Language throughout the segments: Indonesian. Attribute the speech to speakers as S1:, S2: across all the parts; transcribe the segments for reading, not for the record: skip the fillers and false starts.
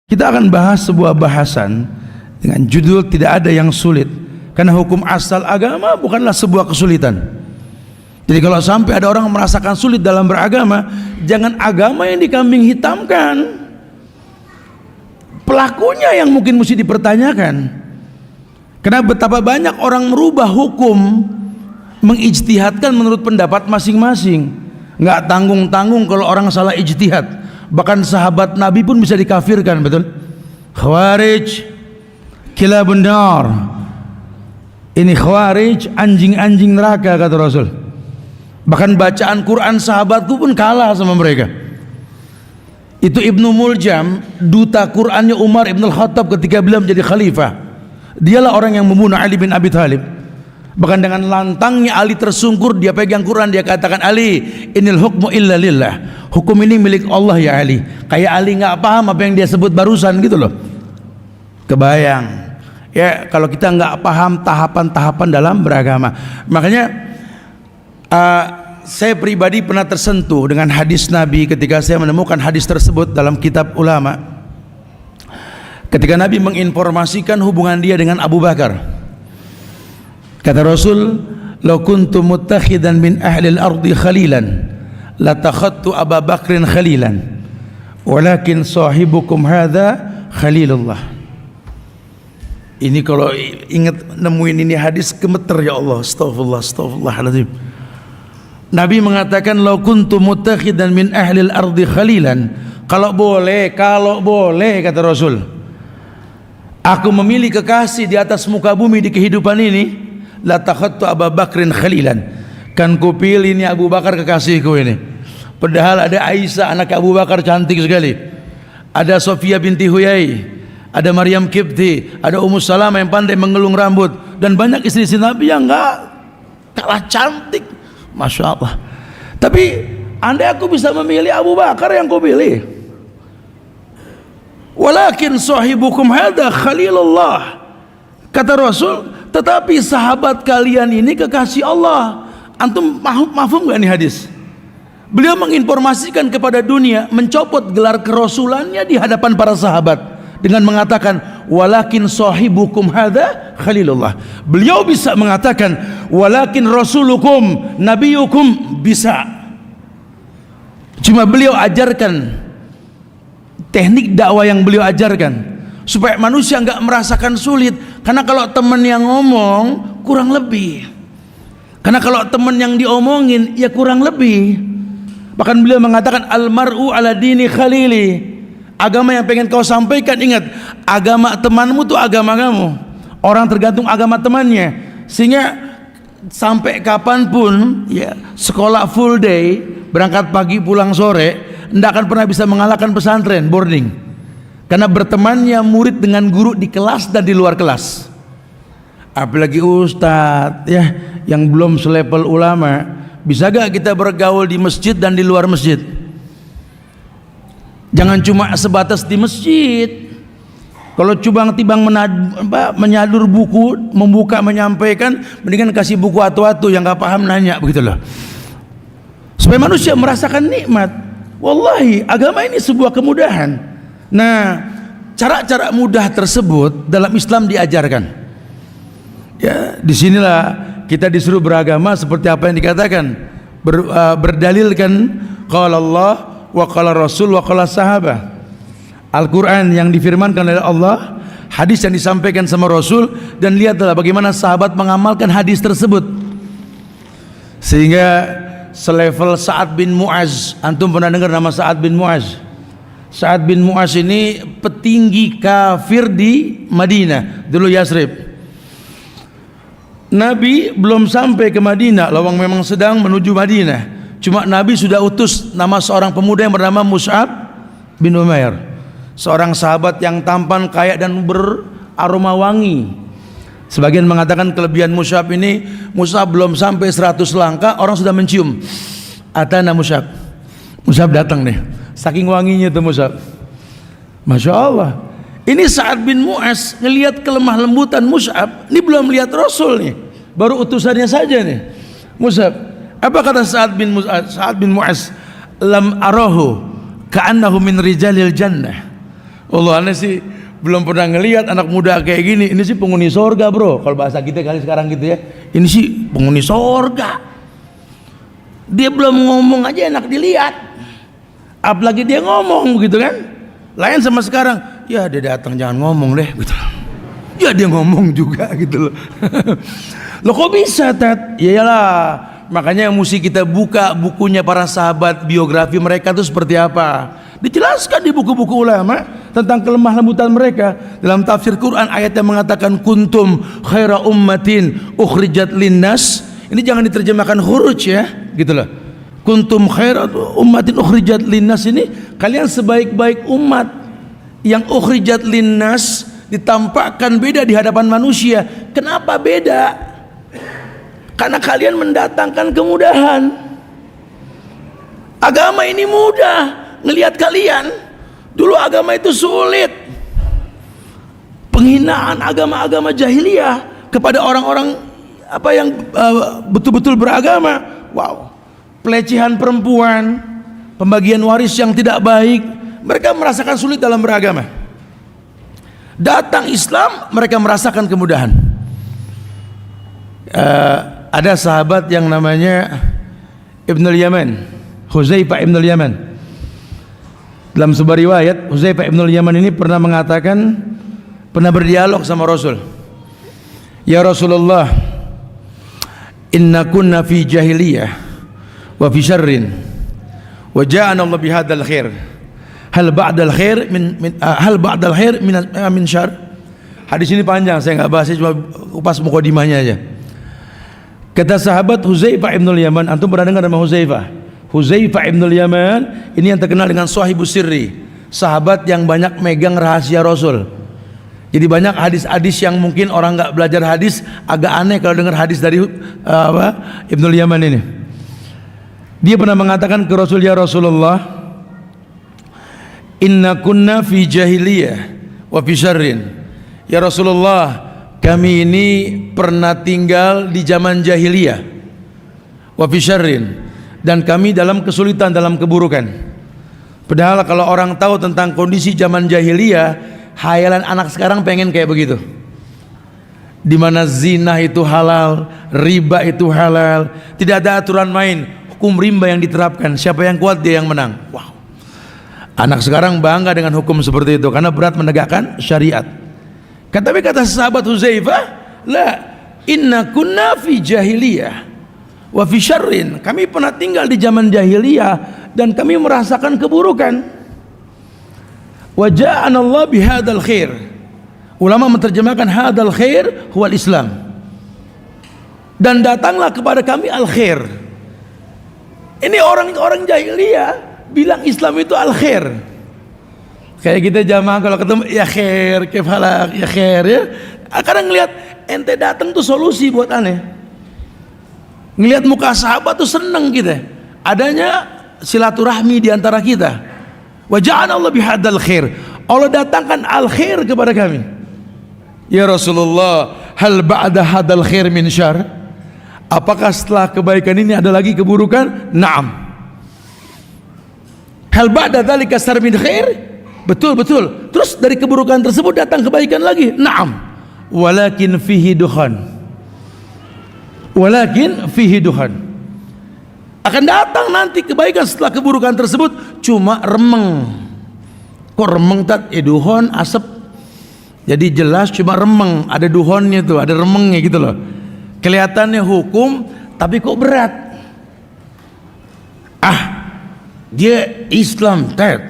S1: Kita akan bahas sebuah bahasan dengan judul tidak ada yang sulit, karena hukum asal agama bukanlah sebuah kesulitan. Jadi kalau sampai ada orang merasakan sulit dalam beragama, jangan agama yang dikambing hitamkan, pelakunya yang mungkin mesti dipertanyakan. Karena betapa banyak orang merubah hukum, mengijtihadkan menurut pendapat masing-masing, nggak tanggung-tanggung kalau orang salah ijtihad. Bahkan sahabat Nabi pun bisa dikafirkan, betul? Khawarij kilabun nar. Ini khawarij, anjing-anjing neraka, kata Rasul. Bahkan bacaan Quran sahabatku pun kalah sama mereka. Itu Ibnu Muljam, duta Qurannya Umar Ibn Al-Khattab ketika beliau menjadi khalifah. Dialah orang yang membunuh Ali bin Abi Thalib. Bahkan dengan lantangnya Ali tersungkur, dia pegang Quran, dia katakan, Ali, inil hukmu illa lillah. Hukum ini milik Allah ya Ali. Kayak Ali nggak paham apa yang dia sebut barusan gitu loh. Kebayang ya kalau kita nggak paham tahapan-tahapan dalam beragama. Makanya saya pribadi pernah tersentuh dengan hadis Nabi ketika saya menemukan hadis tersebut dalam kitab ulama. Ketika Nabi menginformasikan hubungan dia dengan Abu Bakar. Kata Rasul, "Lau kuntu muttakhidan min ahli al-ardi khalilan, latakhadtu Abu Bakrin khalilan, walakin sahibukum hadza khalilullah." Ini kalau ingat nemuin ini hadis gemeter, ya Allah, astagfirullah, astagfirullahaladzim. Nabi mengatakan, "Lau kuntu muttakhidan min ahli al-ardi khalilan." Kalau boleh kata Rasul, aku memilih kekasih di atas muka bumi di kehidupan ini, la takhadtu Abu Bakrin khalilan, kan kupilih ini Abu Bakar kekasihku ini. Padahal ada Aisyah anak Abu Bakar cantik sekali, ada Sofia binti Huyai, ada Maryam Kipti, ada Ummu Salamah yang pandai mengelung rambut, dan banyak istri-istri Nabi yang enggak kalah cantik, Masya Allah. Tapi andai aku bisa memilih Abu Bakar yang kupilih. Walakin sahibukum hadza khalilullah, kata Rasul, tetapi sahabat kalian ini kekasih Allah. Antum mafhum gak nih hadis? Beliau menginformasikan kepada dunia, mencopot gelar kerasulannya di hadapan para sahabat dengan mengatakan, walakin sahibukum hadza khalilullah. Beliau bisa mengatakan walakin rasulukum nabiyukum, bisa. Cuma beliau ajarkan teknik dakwah yang beliau ajarkan supaya manusia nggak merasakan sulit. Karena kalau teman yang ngomong kurang lebih, karena kalau teman yang diomongin ya kurang lebih. Bahkan beliau mengatakan almar'u ala dini khalili. Agama yang pengen kau sampaikan, ingat, agama temanmu tuh agama kamu. Orang tergantung agama temannya. Sehingga sampai kapanpun ya, sekolah full day, berangkat pagi pulang sore, tidak akan pernah bisa mengalahkan pesantren boarding. Karena bertemannya murid dengan guru di kelas dan di luar kelas. Apalagi ustadz ya, yang belum selevel ulama, bisa gak kita bergaul di masjid dan di luar masjid? Jangan cuma sebatas di masjid. Kalau cubang tibang menyadur buku, membuka, menyampaikan, mendingan kasih buku atu-atu yang gak paham nanya, begitu loh. Supaya manusia merasakan nikmat. Wallahi agama ini sebuah kemudahan. Nah, cara-cara mudah tersebut dalam Islam diajarkan. Ya, disinilah kita disuruh beragama seperti apa yang dikatakan, berdalilkan qala Allah wa qala Rasul wa qala sahabah. Al-Quran yang difirmankan oleh Allah, hadis yang disampaikan sama Rasul, dan lihatlah bagaimana sahabat mengamalkan hadis tersebut. Sehingga selevel Sa'ad bin Mu'az. Antum pernah dengar nama Sa'ad bin Mu'az? Sa'ad bin Mu'az ini petinggi kafir di Madinah, dulu Yasrib. Nabi belum sampai ke Madinah, lawang memang sedang menuju Madinah. Cuma Nabi sudah utus nama seorang pemuda yang bernama Mus'ab bin Umair, seorang sahabat yang tampan, kaya dan beraroma wangi. Sebagian mengatakan kelebihan Mus'ab ini, Mus'ab belum sampai 100 langkah orang sudah mencium, atana Mus'ab. Mus'ab datang nih, saking wanginya itu Mus'ab. Masya Allah. Ini Sa'ad bin Mu'az ngelihat kelemah lembutan Mus'ab. Ini belum lihat Rasul nih, baru utusannya saja nih. Mus'ab, apa kata Sa'ad bin Mu'az? Lam arahu ka'annahu min rijalil jannah. Allah, aneh sih belum pernah ngelihat anak muda kayak gini. Ini sih penghuni sorga bro, kalau bahasa kita kali sekarang gitu ya. Ini sih penghuni sorga. Dia belum ngomong aja enak dilihat, apalagi dia ngomong gitu kan. Lain sama sekarang, ya dia datang jangan ngomong deh gitu. Ya dia ngomong juga gitu loh. Loh kok bisa Tat? Ya iyalah, makanya mesti kita buka bukunya para sahabat, biografi mereka itu seperti apa. Dijelaskan di buku-buku ulama tentang kelemah lembutan mereka. Dalam tafsir Quran ayat yang mengatakan kuntum khaira ummatin ukhrijat linnas, ini jangan diterjemahkan khuruj ya, gitu loh. Kuntum khaira ummatin ukhrijat linnas, ini kalian sebaik-baik umat yang ukhrijat linnas, ditampakkan beda di hadapan manusia. Kenapa beda? Karena kalian mendatangkan kemudahan. Agama ini mudah. Ngelihat kalian, dulu agama itu sulit. Penghinaan agama-agama jahiliyah kepada orang-orang apa yang betul-betul beragama. Wow. Pelecehan perempuan, pembagian waris yang tidak baik, mereka merasakan sulit dalam beragama. Datang Islam, mereka merasakan kemudahan. Ada sahabat yang namanya Ibnul Yaman, Huzaifah Ibnul Yaman. Dalam sebuah riwayat, Huzaifah Ibnul Yaman ini pernah mengatakan, pernah berdialog sama Rasul. Ya Rasulullah, inna kunna fi jahiliyah wa fi syarrin wa ja'ana Allah bihadzal khair. Hal ba'dal khair min syarr. Hadis ini panjang, saya enggak bahas, cuma kupas mukadimahnya aja. Kata sahabat Huzaifah Ibnul Yaman, antum pernah dengar nama Huzaifah? Huzaifah Ibnul Yaman ini yang terkenal dengan Shahibus Sirri, sahabat yang banyak megang rahasia Rasul. Jadi banyak hadis-hadis yang mungkin orang nggak belajar hadis agak aneh kalau dengar hadis dari Ibnul Yaman ini. Dia pernah mengatakan ke Rasul, ya Rasulullah, inna kunna fi jahiliyah wa fi syarrin. Ya Rasulullah, kami ini pernah tinggal di zaman jahiliyah wa fi syarrin, dan kami dalam kesulitan, dalam keburukan. Padahal kalau orang tahu tentang kondisi zaman jahiliyah, hayalan anak sekarang pengen kayak begitu, di mana zina itu halal, riba itu halal, tidak ada aturan main, hukum rimba yang diterapkan, siapa yang kuat dia yang menang. Wow. Anak sekarang bangga dengan hukum seperti itu karena berat menegakkan syariat. Tapi kata sahabat Huzaifah, la inna kunna fi jahiliyah wa fi syarrin, kami pernah tinggal di zaman jahiliyah dan kami merasakan keburukan. Wa ja'ana Allah bihadzal khair. Ulama menerjemahkan hadzal khair huwal Islam. Dan datanglah kepada kami al khair. Ini orang-orang jahiliyah bilang Islam itu al khair. Kayak kita jamaah kalau ketemu ya khair, kefalak, ya khair ya. Kadang ngelihat ente datang tuh solusi buat aneh. Ngelihat muka sahabat tuh seneng kita, adanya silaturahmi di antara kita. Wa ja'ana Allah bihadzal khair. Allah datangkan al khair kepada kami. Ya Rasulullah, hal ba'da hadzal khair min syarr? Apakah setelah kebaikan ini ada lagi keburukan? Naam. Hal ba'da dzalika syarr min khair? Betul, betul. Terus dari keburukan tersebut datang kebaikan lagi? Naam. Walakin fihi dukhan. Walakin fihi duhan. Akan datang nanti kebaikan setelah keburukan tersebut, cuma remeng. Kok remeng Tat? Duhon, asap. Jadi jelas cuma remeng, ada duhonnya tuh, ada remengnya gitu loh. Kelihatannya hukum, tapi kok berat. Dia Islam Tat,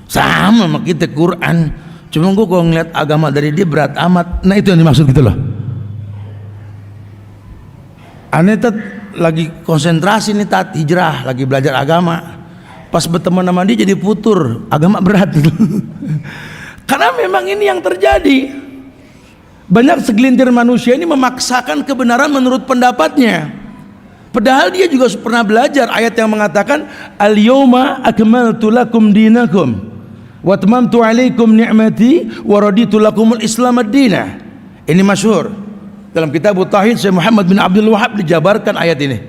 S1: sama sama kita Quran, cuma gue kalau ngeliat agama dari dia berat amat. Nah itu yang dimaksud gitu loh. Aneh Tat lagi konsentrasi nih Tat, hijrah, lagi belajar agama. Pas berteman sama dia jadi putur, agama berat. Karena memang ini yang terjadi. Banyak segelintir manusia ini memaksakan kebenaran menurut pendapatnya. Padahal dia juga pernah belajar ayat yang mengatakan al-yawma akmaltu lakum dinakum wa atmamtu alaikum ni'mati wa raditu lakumul islam ad-dina. Ini masyhur. Dalam kitab Tauhid Syekh Muhammad bin Abdul Wahab dijabarkan ayat ini.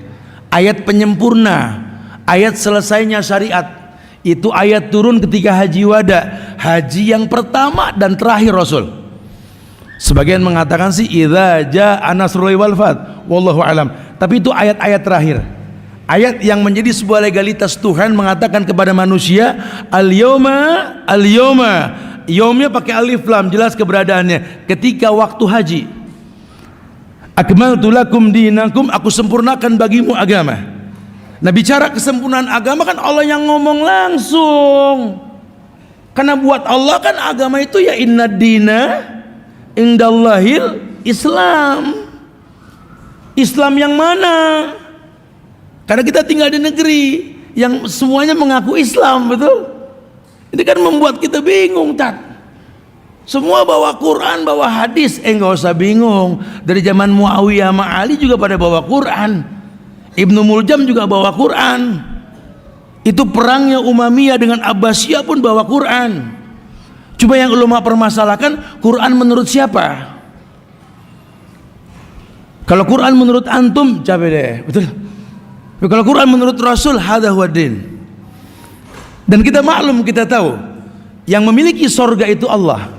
S1: Ayat penyempurna, ayat selesainya syariat Itu ayat turun ketika haji wada, haji yang pertama dan terakhir Rasul. Sebagian mengatakan sih idza jaa nasrullahi wal fath, wallahu alam. Tapi itu ayat-ayat terakhir. Ayat yang menjadi sebuah legalitas Tuhan mengatakan kepada manusia, al-yawma, yaumnya pakai alif lam, jelas keberadaannya. Ketika waktu haji, akmaltu lakum dinakum, aku sempurnakan bagimu agama. Nah, bicara kesempurnaan agama kan Allah yang ngomong langsung. Karena buat Allah kan agama itu ya inna dina indallahil Islam. Islam yang mana? Karena kita tinggal di negeri yang semuanya mengaku Islam, betul? Ini kan membuat kita bingung, Tat. Semua bawa Quran, bawa hadis. Enggak usah bingung. Dari zaman Muawiyah sama Ali juga pada bawa Quran. Ibnu Muljam juga bawa Quran. Itu perangnya Umayyah dengan Abbasiyah pun bawa Quran. Cuma yang ulama permasalahkan, Quran menurut siapa? Kalau Quran menurut antum, capek deh, betul? Tapi kalau Quran menurut Rasul, hadza huwa din. Dan kita maklum, kita tahu yang memiliki sorga itu Allah.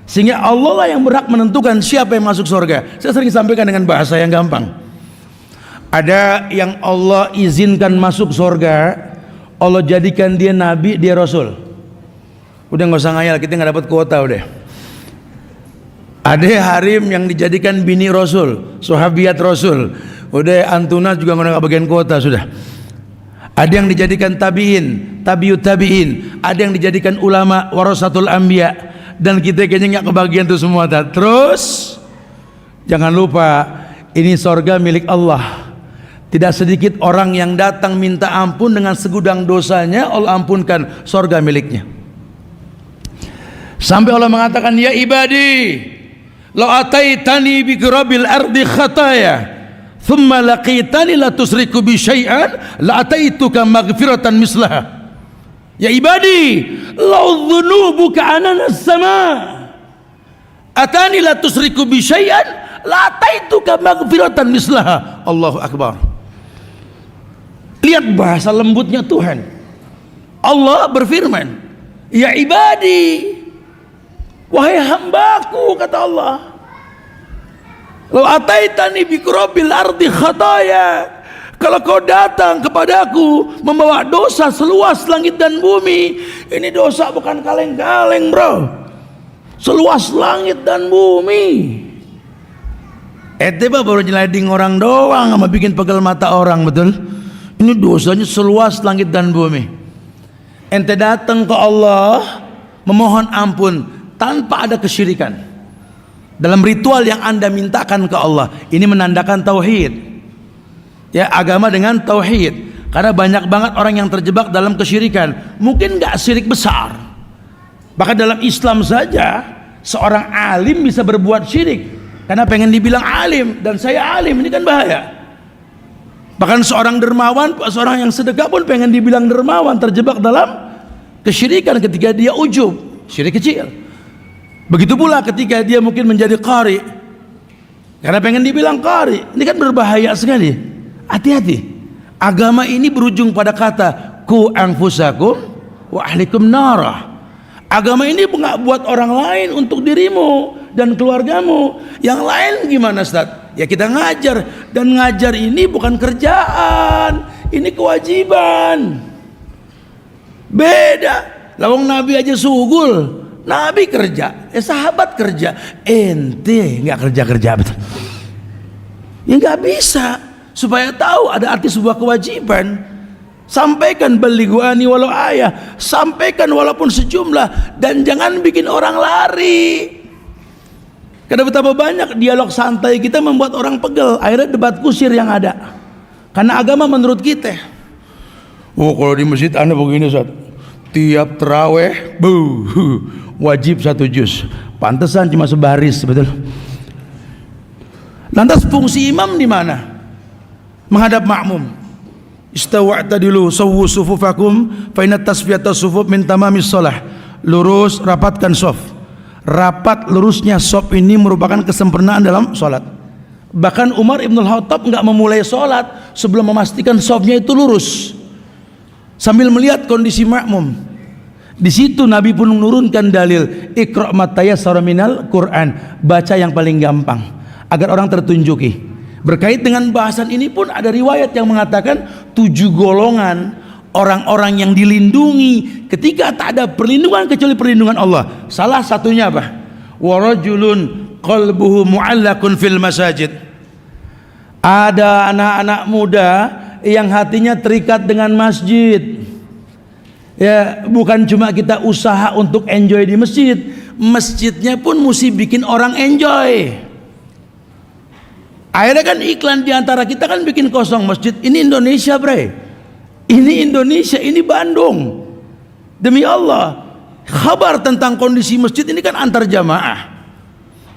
S1: Sehingga Allah lah yang berhak menentukan siapa yang masuk sorga. Saya sering sampaikan dengan bahasa yang gampang. Ada yang Allah izinkan masuk sorga, Allah jadikan dia nabi, dia rasul. Udah nggak usah ngayal, kita nggak dapat kuota udah. Ada harim yang dijadikan bini rasul, sahabiat rasul. Udah antuna juga nggak bagian kuota sudah. Ada yang dijadikan tabiin, tabiut tabiin. Ada yang dijadikan ulama, warasatul anbiya. Dan kita kayaknya nggak kebagian tuh semua. Terus jangan lupa, ini sorga milik Allah. Tidak sedikit orang yang datang minta ampun dengan segudang dosanya, Allah ampunkan, sorga miliknya. Sampai Allah mengatakan, ya ibadi, law ataitani bi qurabil ardi khataya, thumma laqitani la tusriku bi syai'an, la ataituka maghfiratan mislaha. Ya ibadi, law dhunubuka ananas sama, atani la tusriku bi syai'an, la ataituka maghfiratan mislaha. Allahu akbar. Lihat bahasa lembutnya Tuhan. Allah berfirman, ya ibadi, wahai hambaku, kata Allah, law ataitani bi qurabil ardi khataya, kalau kau datang kepadaku membawa dosa seluas langit dan bumi. Ini dosa bukan kaleng-kaleng, bro, seluas langit dan bumi. Eteba baru nyelading orang doang sama bikin pegel mata orang, betul? Ini dosanya seluas langit dan bumi. Ente datang ke Allah memohon ampun tanpa ada kesyirikan dalam ritual yang anda mintakan ke Allah. Ini menandakan tauhid, ya, agama dengan tauhid. Karena banyak banget orang yang terjebak dalam kesyirikan. Mungkin gak syirik besar, bahkan dalam Islam saja seorang alim bisa berbuat syirik karena pengen dibilang alim, dan saya alim, ini kan bahaya. Bahkan seorang dermawan, seorang yang sedekah pun pengen dibilang dermawan, terjebak dalam kesyirikan ketika dia ujub, syirik kecil. Begitu pula ketika dia mungkin menjadi qari karena pengen dibilang qari. Ini kan berbahaya sekali. Hati-hati. Agama ini berujung pada kata ku anfusakum wa ahlikum nara. Agama ini nggak buat orang lain, untuk dirimu dan keluargamu. Yang lain gimana, Ustaz? Ya kita ngajar, dan ngajar ini bukan kerjaan, ini kewajiban. Beda. Lawang Nabi aja sugul, Nabi kerja, sahabat kerja, ente nggak kerja betul. Ya nggak bisa. Supaya tahu ada arti sebuah kewajiban, sampaikan balighuani walau ayah, sampaikan walaupun sejumlah, dan jangan bikin orang lari. Karena betapa banyak dialog santai kita membuat orang pegel, akhirnya debat kusir yang ada. Karena agama menurut kita, oh kalau di masjid anda begini, Ustaz, tiap terawih wajib 1 juz, pantesan cuma sebaris, betul. Lantas fungsi imam di mana? Menghadap makmum. Istawa'tadilu sawwu sufufakum fa inna tasfiyata sufuf min tamamis shalah. Lurus, rapatkan shaf. Rapat lurusnya shaf ini merupakan kesempurnaan dalam sholat. Bahkan Umar Ibn Khattab nggak memulai sholat sebelum memastikan shafnya itu lurus. sambil melihat kondisi makmum. Di situ Nabi pun menurunkan dalil Iqra' ma tayassara minal Quran, baca yang paling gampang agar orang tertunjuki. Berkait dengan bahasan ini pun ada riwayat yang mengatakan 7 golongan orang-orang yang dilindungi ketika tak ada perlindungan kecuali perlindungan Allah. Salah satunya apa? Wa rajulun qalbuhu mu'allaqun fil masajid. Ada anak-anak muda yang hatinya terikat dengan masjid. Ya, bukan cuma kita usaha untuk enjoy di masjid, masjidnya pun mesti bikin orang enjoy. Akhirnya kan iklan diantara kita kan bikin kosong masjid. Ini Indonesia, bre. Ini Indonesia, ini Bandung. Demi Allah, kabar tentang kondisi masjid ini kan antar jamaah.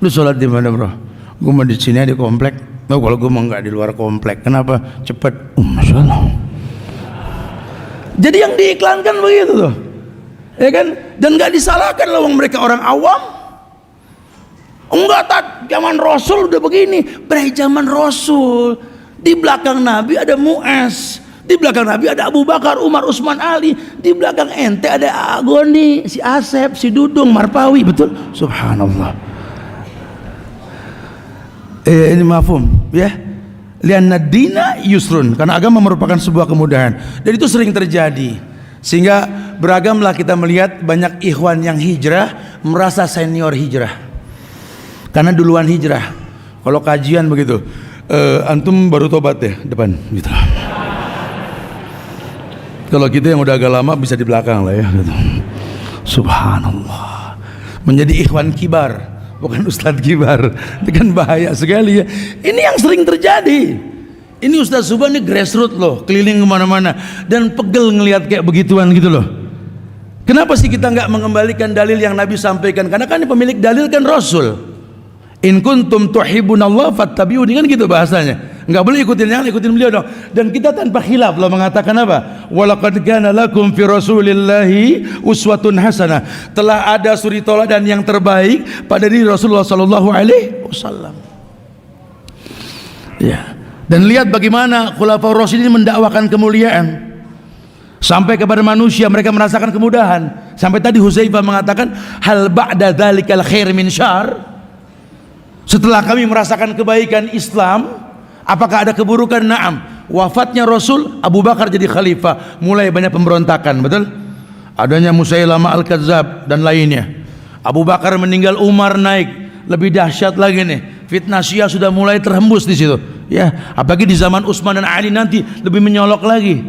S1: Lu sholat di mana, bro? Gue mau di sini di komplek. Oh, kalau gue mau nggak di luar komplek. Kenapa? Cepet. Masya Allah. Jadi yang diiklankan begitu tuh, ya kan? Dan nggak disalahkan loh, mereka orang awam. Enggak, zaman Rasul udah begini. Bre, zaman Rasul di belakang Nabi ada Mu'az, di belakang Nabi ada Abu Bakar, Umar, Utsman, Ali, di belakang ente ada Agoni, si Asep, si Dudung, Marpawi, betul? Subhanallah. Ini mafhum, ya. Lianna dina yusrun, karena agama merupakan sebuah kemudahan, dan itu sering terjadi. Sehingga beragamlah kita melihat banyak ikhwan yang hijrah merasa senior hijrah karena duluan hijrah. Kalau kajian begitu, antum baru tobat ya depan gitu. Kalau kita yang udah agak lama bisa di belakang lah ya gitu. Subhanallah, menjadi ikhwan kibar bukan ustadz kibar, itu kan bahaya sekali ya. Ini yang sering terjadi. Ini Ustadz Subhan ini grassroots loh, keliling kemana-mana, dan pegel ngelihat kayak begituan gitu loh. Kenapa sih kita nggak mengembalikan dalil yang Nabi sampaikan? Karena kan pemilik dalil kan Rasul. In kuntum tuhibbunallah fattabi'uni, kan gitu bahasanya. Nggak boleh ikutin yang ikutin beliau dong. Dan kita tanpa khilaf loh mengatakan apa? Walaqad kana lakum fi rasulillahi uswatun hasanah. Telah ada suri teladan yang terbaik pada diri Rasulullah sallallahu alaihi wasallam. Ya. Dan lihat bagaimana khulafaur rasyidin mendakwakan kemuliaan sampai kepada manusia, mereka merasakan kemudahan. Sampai tadi Hudzaifah mengatakan, hal ba'da dzalikal khair min syarr? Setelah kami merasakan kebaikan Islam, apakah ada keburukan? Naam. Wafatnya Rasul, Abu Bakar jadi khalifah, mulai banyak pemberontakan, betul? Adanya Musailamah Al-Kadzab dan lainnya. Abu Bakar meninggal, Umar naik, lebih dahsyat lagi nih. Fitnah Syiah sudah mulai terhembus di situ. Ya, apalagi di zaman Utsman dan Ali nanti lebih menyolok lagi.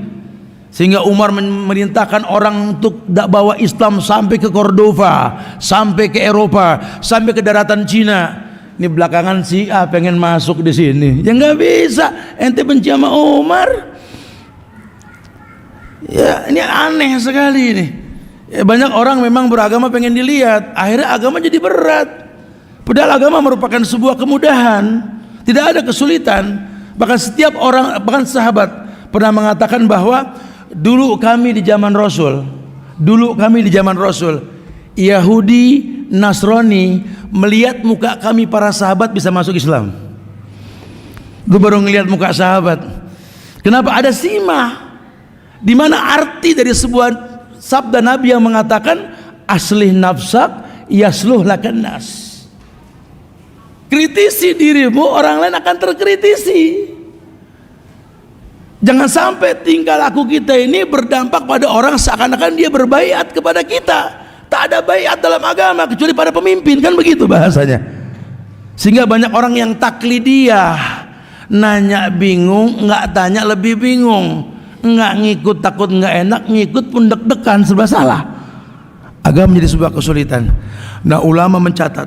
S1: Sehingga Umar memerintahkan orang untuk bawa Islam sampai ke Cordova, sampai ke Eropa, sampai ke daratan Cina. Ini belakangan Syiah pengen masuk di sini, ya nggak bisa. Ente benci sama Umar, ya ini aneh sekali ini. Ya, banyak orang memang beragama pengen dilihat, akhirnya agama jadi berat. Padahal agama merupakan sebuah kemudahan, tidak ada kesulitan. Bahkan setiap orang, bahkan sahabat pernah mengatakan bahwa dulu kami di zaman Rasul, Yahudi, Nasrani melihat muka kami para sahabat bisa masuk Islam. Gue baru ngelihat muka sahabat. Kenapa? Ada simah, di mana arti dari sebuah sabda Nabi yang mengatakan aslih nafsak yasluh lakan nas. Kritisi dirimu, orang lain akan terkritisi. Jangan sampai tingkah laku kita ini berdampak pada orang seakan-akan dia berbaiat kepada kita. Tak ada baiat dalam agama kecuali pada pemimpin, kan begitu bahasanya. Sehingga banyak orang yang taklidiyah, nanya bingung, nggak tanya lebih bingung, nggak ngikut takut nggak enak, ngikut pun deg-degan, serba salah. Agama menjadi sebuah kesulitan. Nah, ulama mencatat,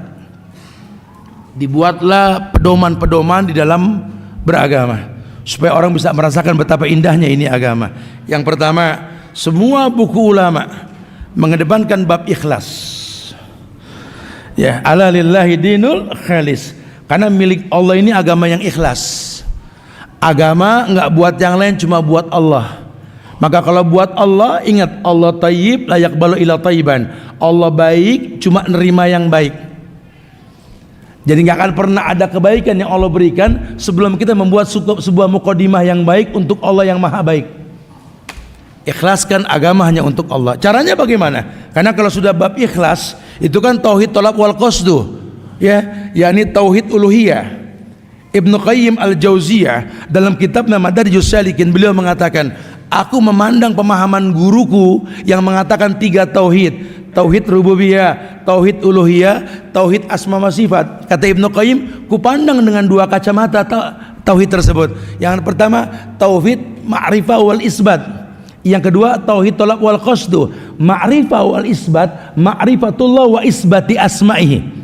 S1: dibuatlah pedoman-pedoman di dalam beragama supaya orang bisa merasakan betapa indahnya ini agama. Yang pertama, semua buku ulama mengedepankan bab ikhlas. Ya, ala lillahi dinul khalis. Karena milik Allah ini agama yang ikhlas. Agama enggak buat yang lain, cuma buat Allah. Maka kalau buat Allah, ingat Allah tayyib la yaqbalu illa tayyiban. Allah baik, cuma nerima yang baik. Jadi enggak akan pernah ada kebaikan yang Allah berikan sebelum kita membuat sebuah mukadimah yang baik untuk Allah yang maha baik. ikhlaskan agama hanya untuk Allah. Caranya bagaimana? Karena kalau sudah bab ikhlas itu kan tauhid tolab wal qasdu, ya, yakni tauhid uluhiyah. Ibnu Qayyim al-Jauziyah dalam kitabnya Madarijus Salikin, beliau mengatakan, aku memandang pemahaman guruku yang mengatakan 3 tauhid, tauhid rububiyah, tauhid uluhiyah, tauhid asma wa sifat. Kata Ibnu Qayyim, kupandang dengan 2 kacamata tauhid tersebut. Yang pertama tauhid ma'rifah wal isbat, yang kedua tauhid tolab wal qasdu. Ma'rifah wal isbat, ma'rifatullah wa isbati asma'ihi.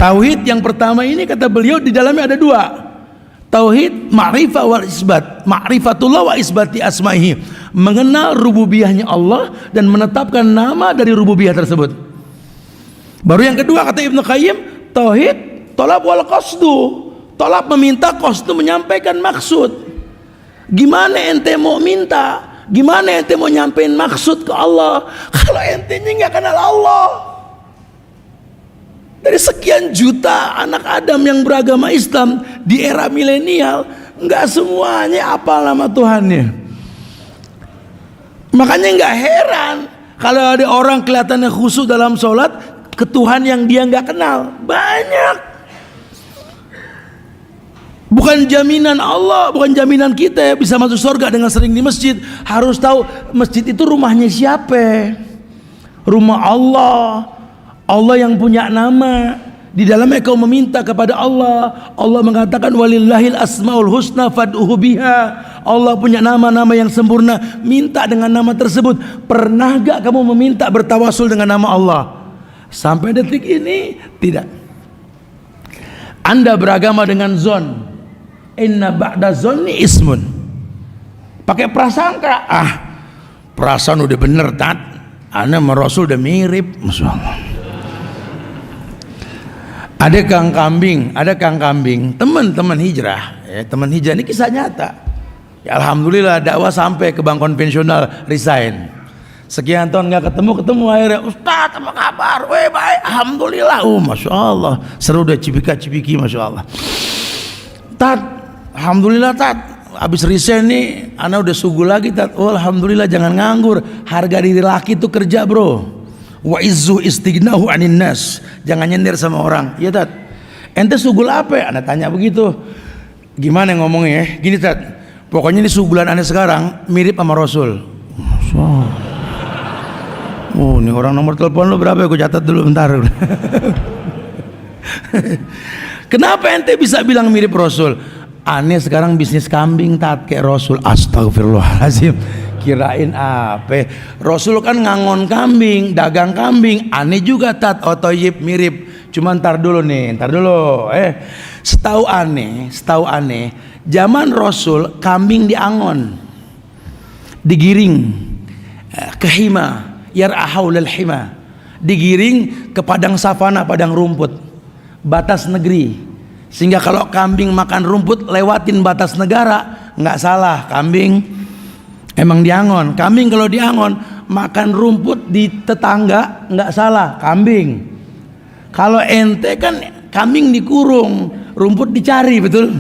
S1: Tauhid yang pertama ini kata beliau di dalamnya ada 2. Tauhid ma'rifah wal isbat, ma'rifatullah wa isbati asma'ihi, mengenal rububiyahnya Allah dan menetapkan nama dari rububiyah tersebut. Baru yang kedua kata Ibnu Qayyim, tauhid tolab wal qasdu. Tolab meminta, qasdu menyampaikan maksud. Gimana ente mau minta? Gimana ente mau nyampein maksud ke Allah kalau entenya nggak kenal Allah? Dari sekian juta anak Adam yang beragama Islam di era milenial, nggak semuanya apal nama Tuhannya. Makanya nggak heran kalau ada orang kelihatannya khusyuk dalam sholat ke Tuhan yang dia nggak kenal. Banyak. Bukan jaminan Allah, bukan jaminan kita bisa masuk surga dengan sering di masjid. Harus tahu masjid itu rumahnya siapa. Rumah Allah. Allah yang punya nama. Di dalamnya kau meminta kepada Allah. Allah mengatakan walillahil asmaul husna fad'uhu biha. Allah punya nama-nama yang sempurna, minta dengan nama tersebut. Pernah gak kamu meminta bertawasul dengan nama Allah? Sampai detik ini tidak. Anda beragama dengan zon. Inna ba'da zonni ismun. Pakai prasangka. Perasaan udah bener tat. Ana sama Rasul udah mirip. Masya Allah. Ada kang kambing, teman-teman hijrah. Teman hijrah ini kisah nyata. Ya, alhamdulillah dakwah sampai ke bank konvensional, resign. Sekian tahun nggak ketemu akhirnya, Ustaz apa kabar? Weh baik, alhamdulillah. Masya Allah. Seru udah cipika-cipiki, masya Allah. Tat, alhamdulillah tat, habis resign nih, ana udah sugu lagi tat. Oh alhamdulillah, jangan nganggur. Harga diri laki itu kerja bro. Wa izzu istignahu anin nas. Jangan nyender sama orang. Iya tat. Ente sugul apa? Ana tanya begitu. Gimana ngomongnya? Gini tat. Pokoknya ini sugulan ana sekarang mirip sama Rasul. Oh, ini orang nomor telepon lo berapa? Aku catat dulu bentar. Kenapa ente bisa bilang mirip Rasul? Aneh sekarang bisnis kambing tat kayak Rasul. Astagfirullahaladzim. Kirain apa? Rasul kan ngangon kambing, dagang kambing. Aneh juga tat. Otoyib mirip. Cuma ntar dulu. Setahu aneh, zaman Rasul kambing diangon, digiring ke hima, yar'ahaulal hima, digiring ke padang savana, padang rumput, batas negeri. Sehingga kalau kambing makan rumput lewatin batas negara, nggak salah, kambing emang diangon. Kambing kalau diangon makan rumput di tetangga, nggak salah, kambing. Kalau ente kan kambing dikurung, rumput dicari, betul?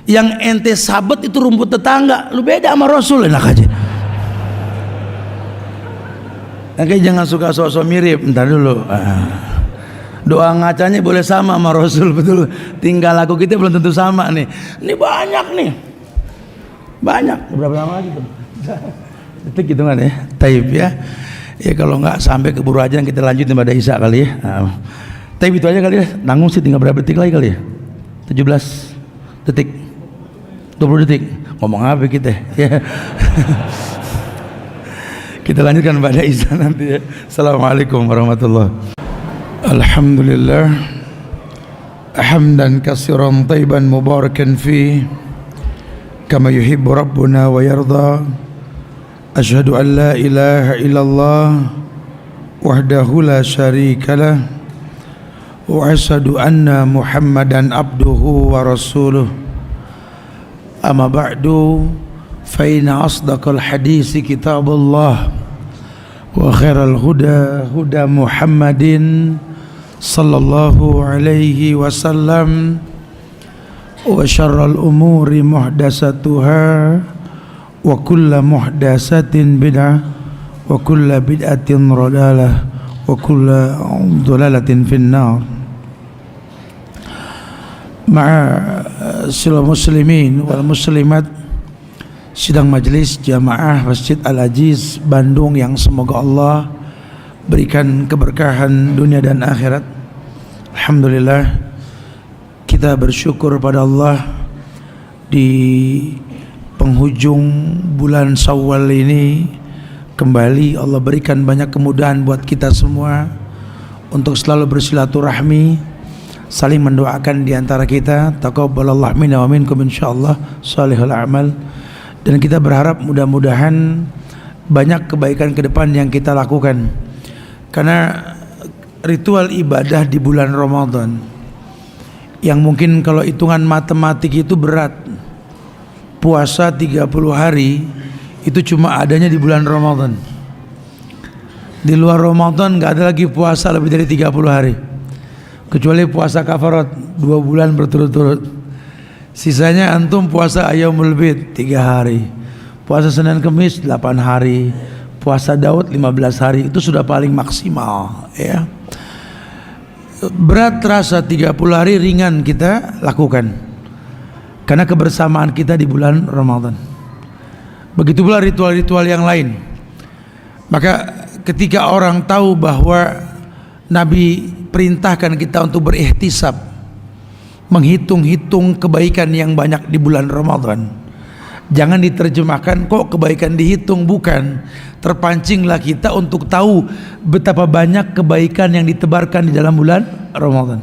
S1: Yang ente sabet itu rumput tetangga, lu beda sama Rasul, enak aja. Oke, jangan suka sosok mirip, ntar dulu. Doa ngacanya boleh sama Rasul, betul. Tinggal laku kita belum tentu sama nih. Ini banyak nih. Banyak. Berapa lama lagi tuh? Detik hitungan ya. Taib ya. Ya kalau nggak sampai keburu aja kita lanjutin pada Isya kali ya. Taib itu aja kali ya. Nanggung sih tinggal berapa detik lagi kali ya? 17 detik. 20 detik. Ngomong apa kita ya. Kita lanjutkan pada Isya nanti ya. Assalamualaikum warahmatullahi wabarakatuh. Alhamdulillah hamdan katsiran thayyiban mubarakan fi kama yuhibbu rabbuna wa yarda. Asyhadu an la ilaha illallah wahdahu la syarika lah wa asyhadu anna Muhammadan abduhu wa rasuluh. Amma ba'du fa inna asdaqal hadisi kitabullah wa khairal huda huda Muhammadin sallallahu alaihi wasallam wa syarrul umuri muhdatsatuha wa kullu muhdatsatin bid'ah wa kullu bid'atin dhalalah wa kullu dhalalatin finnar. Ma'asyiral muslimin wal muslimat, sidang majelis jamaah Masjid Al-Aziz Bandung yang semoga Allah berikan keberkahan dunia dan akhirat. Alhamdulillah, kita bersyukur pada Allah di penghujung bulan Syawal ini kembali Allah berikan banyak kemudahan buat kita semua untuk selalu bersilaturahmi, saling mendoakan di antara kita. Taqabbalallahu minna wa minkum insyaallah shalihul a'mal. Dan kita berharap mudah-mudahan banyak kebaikan ke depan yang kita lakukan, karena ritual ibadah di bulan Ramadan yang mungkin kalau hitungan matematik itu berat, puasa 30 hari itu cuma adanya di bulan Ramadan. Di luar Ramadan gak ada lagi puasa lebih dari 30 hari, kecuali puasa kafarat 2 bulan berturut-turut. Sisanya antum puasa Ayyamul Bid 3 hari, puasa Senin Kemis 8 hari, puasa Daud 15 hari. Itu sudah paling maksimal ya. Berat terasa 30 hari, ringan kita lakukan karena kebersamaan kita di bulan Ramadan. Begitu pula ritual-ritual yang lain. Maka ketika orang tahu bahwa Nabi perintahkan kita untuk berihtisab, menghitung-hitung kebaikan yang banyak di bulan Ramadan, jangan diterjemahkan kok kebaikan dihitung, bukan. Terpancinglah kita untuk tahu betapa banyak kebaikan yang ditebarkan di dalam bulan Ramadan.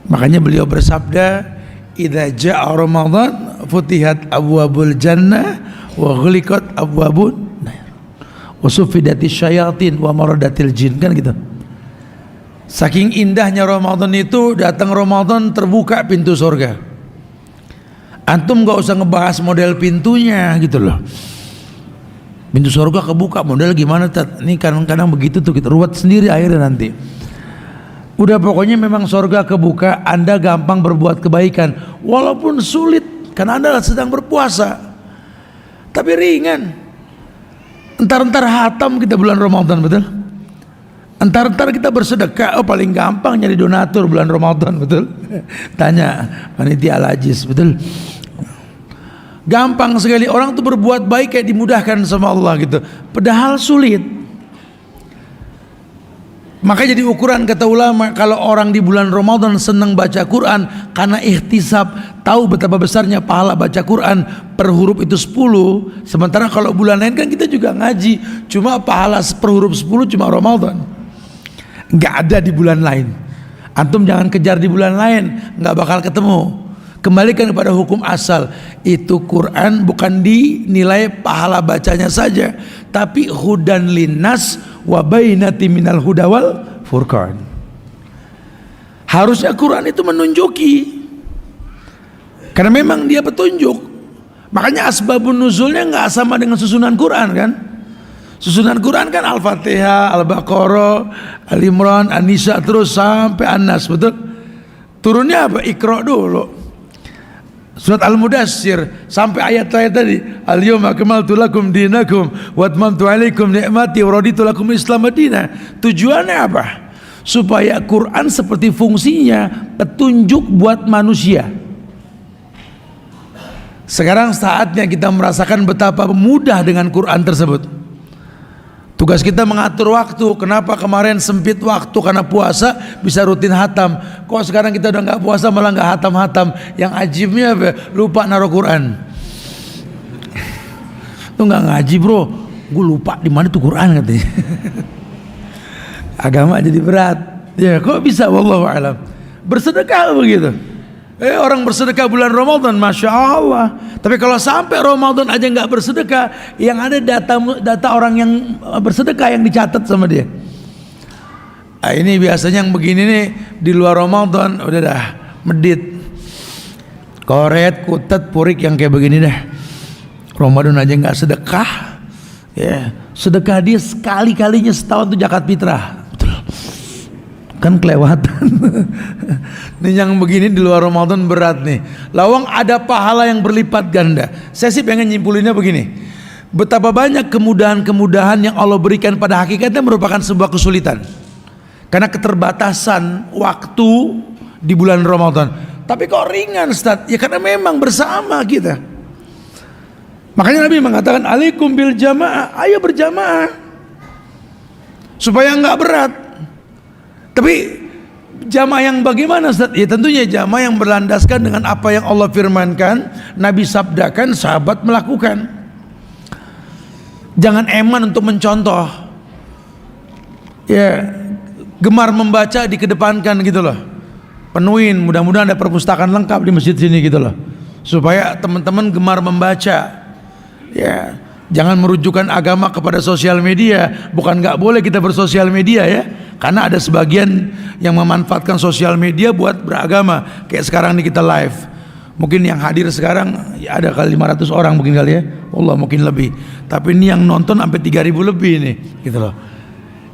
S1: Makanya beliau bersabda, idza jaa Ramadan futihat abwabul jannah wa ghuliqat abwabun nar wa suffidatis syayatin wa maradatil jin, kan gitu. Saking indahnya Ramadan itu, datang Ramadan terbuka pintu surga. Antum gak usah ngebahas model pintunya gitu loh. Pintu surga kebuka, model gimana Tat? Ini kadang-kadang begitu tuh, kita ruwet sendiri akhirnya nanti. Udah pokoknya memang surga kebuka, Anda gampang berbuat kebaikan walaupun sulit karena Anda sedang berpuasa. Tapi ringan. Entar-entar hatam kita bulan Ramadan, betul? Entar-entar kita bersedekah, oh paling gampang nyari donatur bulan Ramadan, betul? Tanya panitia Al-Aziz, betul? Gampang sekali orang tuh berbuat baik kayak dimudahkan sama Allah gitu, padahal sulit. Maka jadi ukuran kata ulama, kalau orang di bulan Ramadan senang baca Quran karena ihtisab, tahu betapa besarnya pahala baca Quran per huruf itu 10. Sementara kalau bulan lain kan kita juga ngaji, cuma pahala per huruf 10 cuma Ramadan, nggak ada di bulan lain. Antum jangan kejar di bulan lain, nggak bakal ketemu. Kembalikan kepada hukum asal. Itu Quran bukan dinilai pahala bacanya saja, tapi hudan linnas wa bainati minal huda wal furqan. Harusnya Quran itu menunjuki, karena memang dia petunjuk. Makanya asbabun nuzulnya nggak sama dengan susunan Quran kan. Susunan Quran kan Al-Fatihah, Al-Baqarah, Al-Imran, An-Nisa terus sampai An-Nas, betul? Turunnya apa? Iqra dulu. Surat Al-Mudassir sampai ayat-ayat tadi, al-yawma akmaltu lakum dinakum wa atmamtu alaikum ni'mati wa raditu lakum Islam madina. Tujuannya apa? Supaya Quran seperti fungsinya petunjuk buat manusia. Sekarang saatnya kita merasakan betapa mudah dengan Quran tersebut. Tugas kita mengatur waktu. Kenapa kemarin sempit waktu karena puasa bisa rutin hatam? Kok sekarang kita udah nggak puasa malah nggak hatam-hatam? Yang ajibnya apa? Lupa naruh Quran. Lu nggak ngaji bro? Gue lupa di mana tuh Quran katanya. Agama jadi berat. Ya kok bisa? Wallahu a'lam. Bersedekah begitu. Orang bersedekah bulan Ramadan, Masya Allah. Tapi kalau sampai Ramadan aja nggak bersedekah, yang ada data orang yang bersedekah yang dicatat sama dia. Nah, ini biasanya yang begini nih di luar Ramadan udah dah medit, koret, kutet, purik yang kayak begini dah. Ramadan aja nggak sedekah, ya sedekah dia sekali-kalinya setahun tuh zakat fitrah. Betul. kan kelewatan. Nih yang begini di luar Ramadan berat nih. Lawang ada pahala yang berlipat ganda. Saya sih pengen nyimpulinnya begini. Betapa banyak kemudahan-kemudahan yang Allah berikan pada hakikatnya merupakan sebuah kesulitan. Karena keterbatasan waktu di bulan Ramadan. Tapi kok ringan Ustaz? Ya karena memang bersama kita. Makanya Nabi mengatakan alaikum bil jamaah, ayo berjamaah. Supaya enggak berat. Tapi jamaah yang bagaimana Ustaz? Ya tentunya jamaah yang berlandaskan dengan apa yang Allah firmankan, Nabi sabdakan, sahabat melakukan. Jangan eman untuk mencontoh. Ya, gemar membaca dikedepankan gitu loh. Penuhin, mudah-mudahan ada perpustakaan lengkap di masjid sini gitu loh. Supaya teman-teman gemar membaca. Ya, jangan merujukan agama kepada sosial media. Bukan nggak boleh kita bersosial media ya. Karena ada sebagian yang memanfaatkan sosial media buat beragama. Kayak sekarang nih kita live. Mungkin yang hadir sekarang ya ada kali 500 orang mungkin kali ya. Allah mungkin lebih. Tapi ini yang nonton sampai 3000 lebih nih, gitu loh.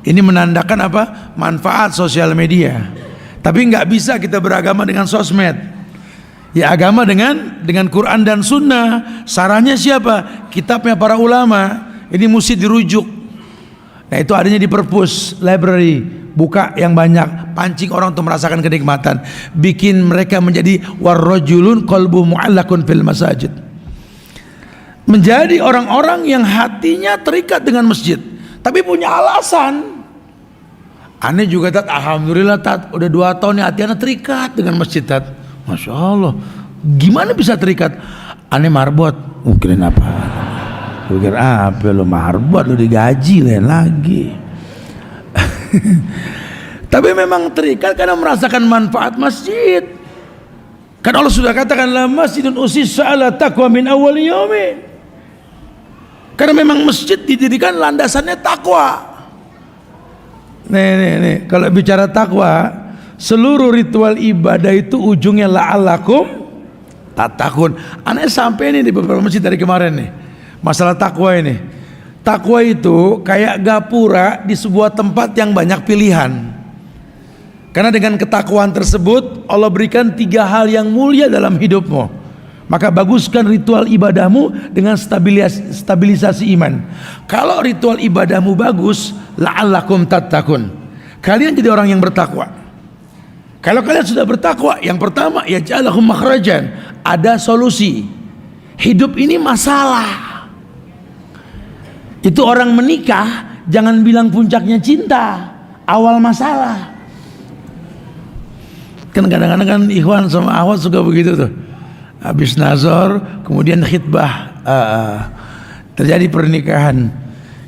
S1: Ini menandakan apa? Manfaat sosial media. Tapi nggak bisa kita beragama dengan sosmed. Ya agama dengan Quran dan Sunnah. Sarannya siapa? Kitabnya para ulama. Ini mesti dirujuk. Nah itu adanya di perpus library, buka yang banyak, pancing orang untuk merasakan kenikmatan, bikin mereka menjadi warrajulun qalbu mu'allakun fil masajid, menjadi orang-orang yang hatinya terikat dengan masjid, tapi punya alasan. Aneh juga Tat, alhamdulillah Tat, udah 2 tahun nih hati aneh terikat dengan masjid Tat. Masya Allah, gimana bisa terikat? Aneh marbot, mungkin apa? Pikir apa lo marbot, lo digaji lain lagi. Tapi memang terikat karena merasakan manfaat masjid. Kan Allah sudah katakan la masjidun usissa ala taqwa min awwal yaumi. Karena memang masjid didirikan landasannya takwa. Nih, kalau bicara takwa, seluruh ritual ibadah itu ujungnya la'allakum tattaqun. Aneh sampai nih di beberapa masjid dari kemarin nih. Masalah takwa ini. Takwa itu kayak gapura di sebuah tempat yang banyak pilihan. Karena dengan ketakwaan tersebut Allah berikan 3 hal yang mulia dalam hidupmu. Maka baguskan ritual ibadahmu dengan stabilisasi iman. Kalau ritual ibadahmu bagus, la'allakum tattaqun. Kalian jadi orang yang bertakwa. Kalau kalian sudah bertakwa, yang pertama ya ja'alahum makhrajan, ada solusi. Hidup ini masalah. Itu orang menikah jangan bilang puncaknya cinta, awal masalah. Kan kadang-kadang kan ikhwan sama akhwat suka begitu tuh. Habis nazar kemudian khitbah, terjadi pernikahan.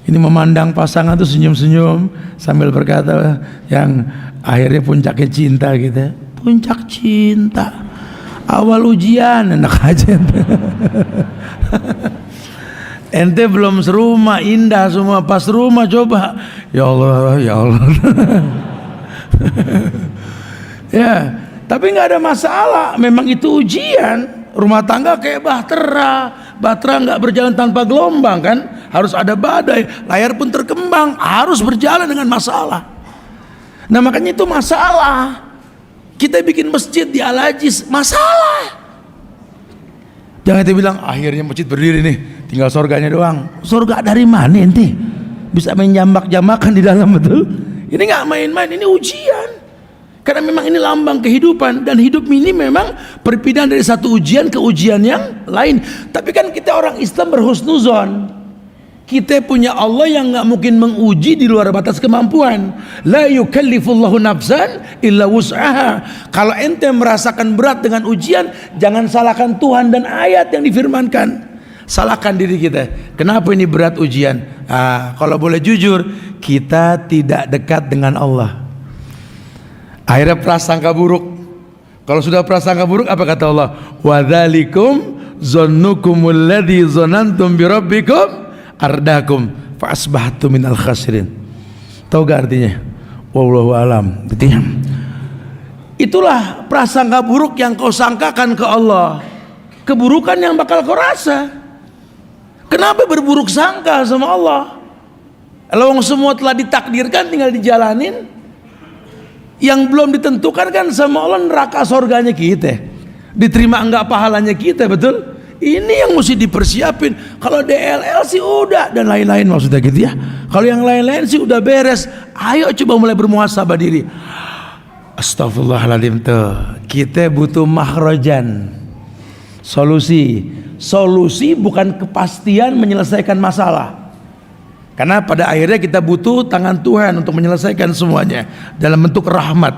S1: Ini memandang pasangan tuh senyum-senyum sambil berkata yang akhirnya puncaknya cinta gitu. Puncak cinta, awal ujian enak aja. Ente belum serumah, indah semua, pas rumah coba, ya Allah, ya Allah. Ya, tapi nggak ada masalah. Memang itu ujian. Rumah tangga kayak bahtera nggak berjalan tanpa gelombang kan? Harus ada badai. Layar pun terkembang, harus berjalan dengan masalah. Nah makanya itu masalah. Kita bikin masjid di Al-Ajiz, masalah. Jangan kita bilang akhirnya masjid berdiri nih, tinggal surganya doang. Surga dari mana ente? Bisa main jambak-jambakan di dalam, betul? Ini nggak main-main, ini ujian. Karena memang ini lambang kehidupan, dan hidup ini memang perpindahan dari satu ujian ke ujian yang lain. Tapi kan kita orang Islam berhusnuzon. Kita punya Allah yang nggak mungkin menguji di luar batas kemampuan. La yukallifullahu nafsan illa wus'aha. Kalau ente merasakan berat dengan ujian, jangan salahkan Tuhan dan ayat yang difirmankan. Salahkan diri kita. Kenapa ini berat ujian? Kalau boleh jujur, kita tidak dekat dengan Allah. Akhirnya prasangka buruk. Kalau sudah prasangka buruk, apa kata Allah? Wa dzalikum zannukumul ladzi zanantum bi rabbikum ardakum fa asbahtum minal khasirin. Tahu gak artinya? Wallahu alam. Artinya itulah prasangka buruk yang kau sangkakan ke Allah. Keburukan yang bakal kau rasa. Kenapa berburuk sangka sama Allah? Kalau semua telah ditakdirkan tinggal dijalanin. Yang belum ditentukan kan sama Allah neraka surganya kita, diterima enggak pahalanya kita, betul? Ini yang mesti dipersiapin. Kalau DLL sih udah, dan lain-lain maksudnya gitu ya. Kalau yang lain-lain sih udah beres. Ayo coba mulai bermuhasabah diri. Astagfirullahaladzim tuh. Kita butuh makhrajan, solusi. Solusi bukan kepastian menyelesaikan masalah. Karena pada akhirnya kita butuh tangan Tuhan untuk menyelesaikan semuanya dalam bentuk rahmat.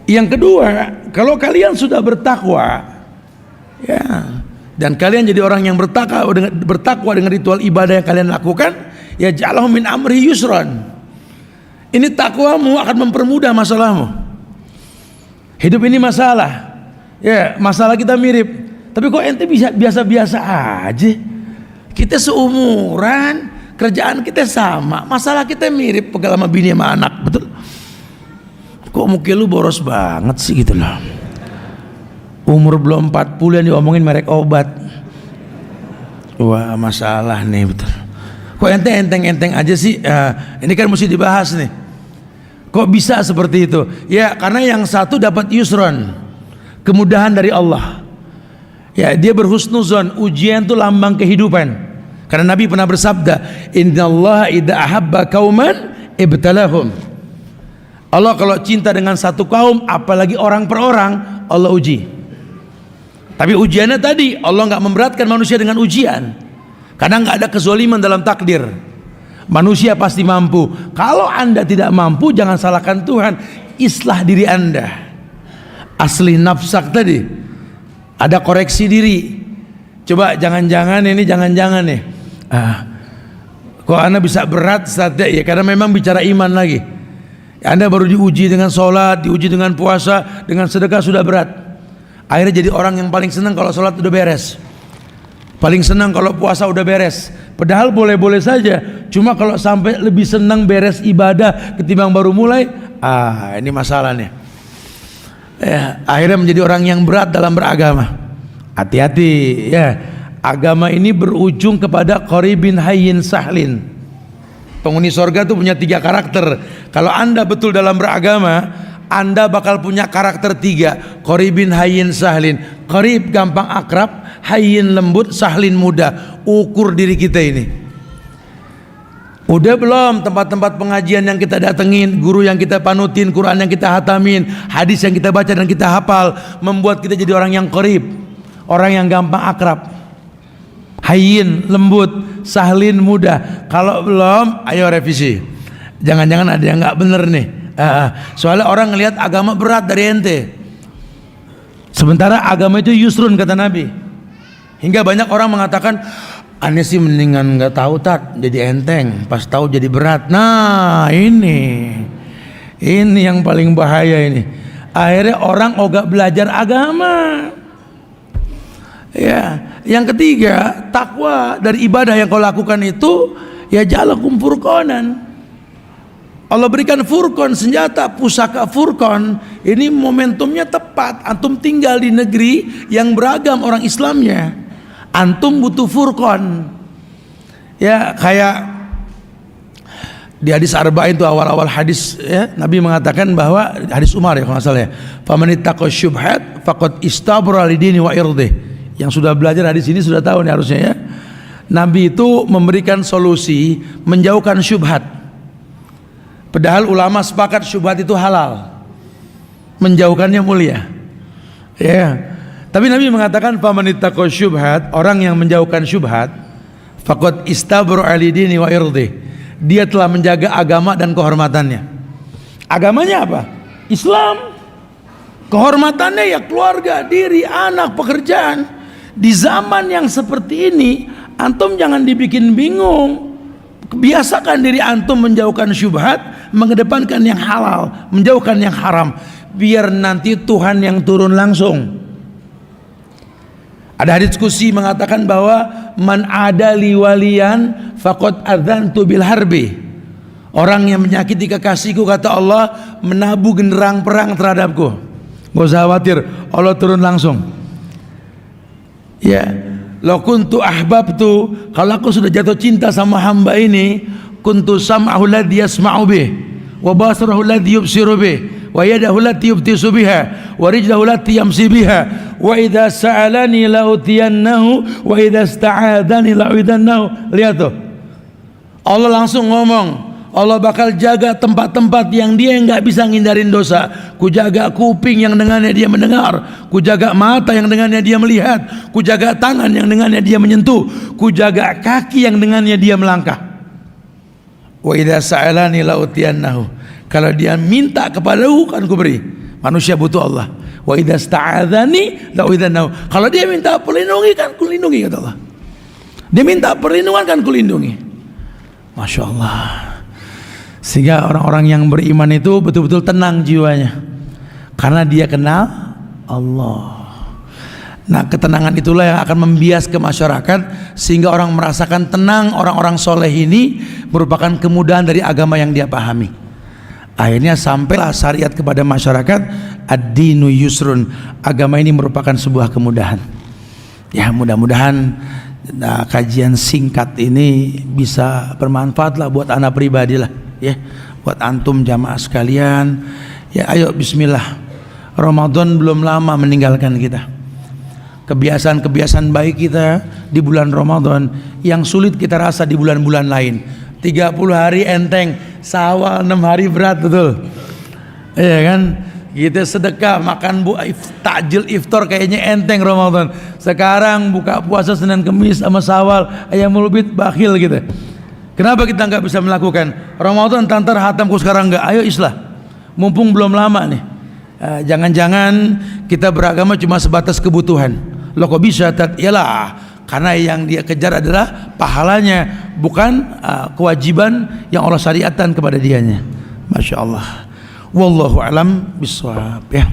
S1: Yang kedua, kalau kalian sudah bertakwa, ya, dan kalian jadi orang yang bertakwa dengan ritual ibadah yang kalian lakukan, ya ja'alahum min amri yusran. Ini takwamu akan mempermudah masalahmu. Hidup ini masalah, ya masalah kita mirip, tapi kok ente bisa biasa-biasa aja. Kita seumuran, kerjaan kita sama, masalah kita mirip, pegal sama bini sama anak, betul? Kok muka lu boros banget sih gitu loh. Umur belum 40 yang diomongin merek obat. Wah masalah nih, betul. Kok ente enteng-enteng aja sih? Ini kan mesti dibahas nih. Kok bisa seperti itu? Ya karena yang satu dapat yusron, kemudahan dari Allah. Ya dia berhusnuzon, ujian itu lambang kehidupan. Karena Nabi pernah bersabda, innallaha idza ahabba qauman ibtalahum. Allah kalau cinta dengan satu kaum, apalagi orang per orang, Allah uji. Tapi ujiannya tadi, Allah nggak memberatkan manusia dengan ujian. Karena nggak ada kezoliman dalam takdir. Manusia pasti mampu. Kalau anda tidak mampu, jangan salahkan Tuhan. Islah diri anda. Asli nafsak tadi. Ada koreksi diri. Coba jangan-jangan ini, jangan-jangan nih. Kok anda bisa berat saatnya? Ya karena memang bicara iman lagi. Anda baru diuji dengan sholat, diuji dengan puasa, dengan sedekah sudah berat. Akhirnya jadi orang yang paling senang kalau sholat udah beres, paling senang kalau puasa udah beres. Padahal boleh-boleh saja. Cuma kalau sampai lebih senang beres ibadah ketimbang baru mulai, ini masalahnya. Akhirnya menjadi orang yang berat dalam beragama. Hati-hati ya. Agama ini berujung kepada qaribin hayyin sahlin. Penghuni sorga itu punya 3 karakter. Kalau anda betul dalam beragama, anda bakal punya karakter 3. Qaribin hayyin sahlin. Qarib gampang akrab, hayyin lembut, sahlin mudah. Ukur diri kita ini. Udah belum tempat-tempat pengajian yang kita datengin, guru yang kita panutin, Quran yang kita hatamin, hadis yang kita baca dan kita hafal, membuat kita jadi orang yang qarib, orang yang gampang akrab. Hayyin lembut, sahlin mudah. Kalau belum, ayo revisi. Jangan-jangan ada yang nggak bener nih. Soalnya orang ngelihat agama berat dari ente, sementara agama itu yusrun kata Nabi. Hingga banyak orang mengatakan, aneh sih mendingan nggak tahu tat, jadi enteng, pas tahu jadi berat. Nah ini yang paling bahaya ini. Akhirnya orang ogah belajar agama. Ya, yang ketiga, takwa dari ibadah yang kau lakukan itu, ya ja'alakum furqanan. Allah berikan furqan, senjata, pusaka furqan. Ini momentumnya tepat. Antum tinggal di negeri yang beragam orang Islamnya. Antum butuh furqan. Ya kayak di hadis arba'in itu awal-awal hadis ya, Nabi mengatakan bahwa hadis Umar ya kalau nggak salah ya. Famanittaqo syubhat faqad istabra lidini wa irdih. Yang sudah belajar hadis ini sudah tahu nih harusnya ya. Nabi itu memberikan solusi menjauhkan syubhat. Padahal ulama sepakat syubhat itu halal, menjauhkannya mulia. Ya. Tapi Nabi mengatakan famanittaqo syubhat, orang yang menjauhkan syubhat, faqad istabra lidini wa irdih. Dia telah menjaga agama dan kehormatannya. Agamanya apa? Islam. Kehormatannya ya keluarga, diri, anak, pekerjaan. Di zaman yang seperti ini, antum jangan dibikin bingung. Biasakan diri antum menjauhkan syubhat, mengedepankan yang halal, menjauhkan yang haram, biar nanti Tuhan yang turun langsung. Ada hadis qudsi mengatakan bahwa man adali waliyan faqad adzantu bil harbi. Orang yang menyakiti kekasihku kata Allah, menabuh genderang perang terhadapku. Gak usah khawatir, Allah turun langsung. Ya, lo kuntu ahbabtu, kalau aku sudah jatuh cinta sama hamba ini, kuntu sam'ahu ladzi yasma'u bih, wa basarahu alladhi yubsiru bih, wa yadahu allati yubtisu biha, wa rijlahu allati yamshi biha, wa idza sa'alani la'utiyannahu, wa idza ista'adani la'uidannahu. Lihat tuh, Allah langsung ngomong, Allah bakal jaga tempat-tempat yang dia nggak bisa ngindarin dosa. Ku jaga kuping yang dengannya dia mendengar, ku jaga mata yang dengannya dia melihat, ku jaga tangan yang dengannya dia menyentuh, ku jaga kaki yang dengannya dia melangkah. Wa idza sa'alani la'utiyannahu. Kalau dia minta kepadaku kan ku beri. Manusia butuh Allah. Wa idza sta'adzani la'uidannahu. Kalau dia minta perlindungan kan ku lindungi, kata Allah. Dia minta perlindungan kan ku lindungi. Masya Allah. Sehingga orang-orang yang beriman itu betul-betul tenang jiwanya, karena dia kenal Allah. Nah, ketenangan itulah yang akan membias ke masyarakat, sehingga orang merasakan tenang. Orang-orang soleh ini merupakan kemudahan dari agama yang dia pahami. Akhirnya sampailah syariat kepada masyarakat, ad-dinu yusrun, agama ini merupakan sebuah kemudahan. Ya, mudah-mudahan kajian singkat ini bisa bermanfaat lah buat anak pribadi lah, ya, buat antum jamaah sekalian. Ya, ayo bismillah. Ramadan belum lama meninggalkan kita. Kebiasaan-kebiasaan baik kita di bulan Ramadan yang sulit kita rasa di bulan-bulan lain. 30 hari enteng, Syawal 6 hari berat, betul. Iya kan? Kita sedekah, makan takjil iftar kayaknya enteng Ramadan. Sekarang buka puasa Senin Kemis sama Syawal, Ayyamul Bid bakhil gitu. Kenapa kita nggak bisa melakukan? Ramadan tantar hatamku sekarang nggak? Ayo islah. Mumpung belum lama nih. Jangan-jangan kita beragama cuma sebatas kebutuhan. Loh kok bisa? Yalah, karena yang dia kejar adalah pahalanya, bukan kewajiban yang Allah syariatkan kepada dianya. Masya Allah. Wallahu alam bisawab, ya.